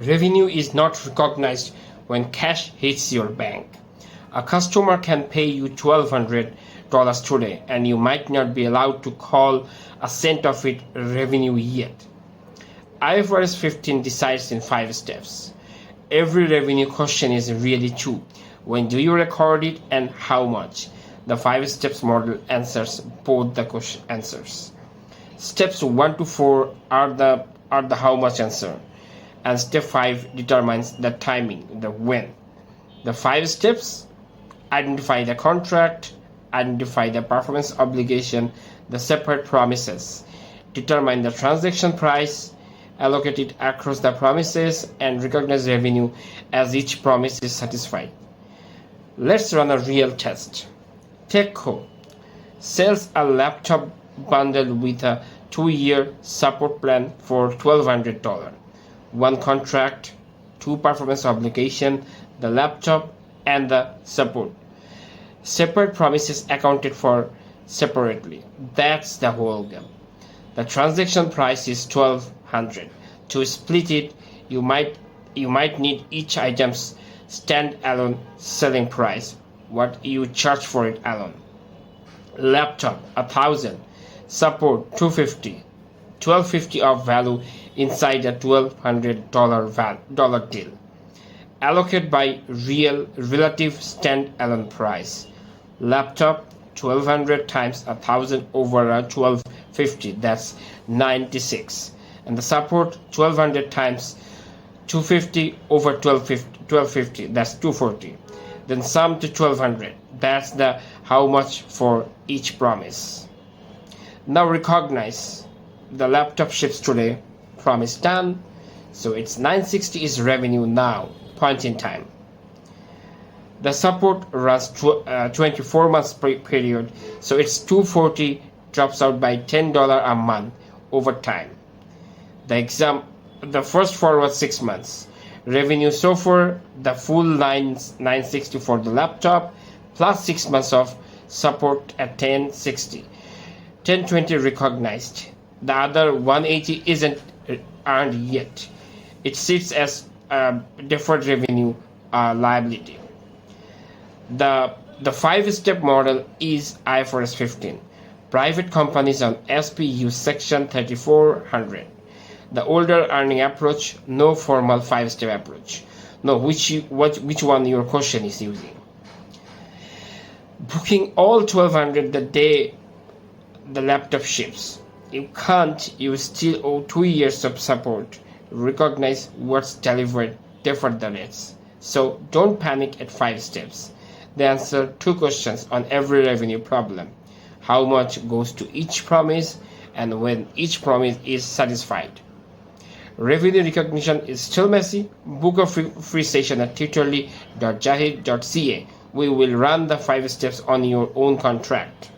Revenue is not recognized when cash hits your bank. A customer can pay you $1,200 today, and you might not be allowed to call a cent of it revenue yet. IFRS 15 decides in 5 steps. Every revenue question is really true. When do you record it and how much? The 5 steps model answers both the question answers. Steps 1 to 4 are the how much answer, and step 5 determines the timing, the when. The 5 steps: identify the contract, identify the performance obligation, the separate promises, determine the transaction price, allocate it across the promises, and recognize revenue as each promise is satisfied. Let's run a real test. Techco sells a laptop bundled with a 2-year support plan for $1,200. 1 contract, 2 performance obligation, the laptop, and the support. Separate promises accounted for separately. That's the whole game. The transaction price is $1,200. To split it, you might need each item's standalone selling price, what you charge for it alone. Laptop $1,000, support $250, $1,250 of value inside a $1,200 deal. Allocate by relative standalone price. Laptop $1,200 times 1,000 over a $1,250, that's 96. And the support $1,200 times 250 over $1,250, that's 240. Then sum to $1,200. That's the how much for each promise. Now recognize the laptop ships today. Promise done. So it's 960 is revenue now, point in time. The support runs 24 months period, so it's 240 drops out by $10 a month over time. The first 4 was 6 months. Revenue so far, the full 960 for the laptop, plus 6 months of support at 1060. 1020 recognized. The other 180 isn't earned yet. It sits as deferred revenue liability. The 5-step model is IFRS 15. Private companies on ASPE use section 3400. The older earning approach, no formal 5-step approach. No, which one your question is using. Booking all 1,200 the day the laptop ships. You still owe 2 years of support. Recognize what's delivered, defer the rates. So don't panic at 5 steps. They answer 2 questions on every revenue problem. How much goes to each promise and when each promise is satisfied. Revenue recognition is still messy. Book a free session at tutorly.jahid.ca. We will run the 5 steps on your own contract.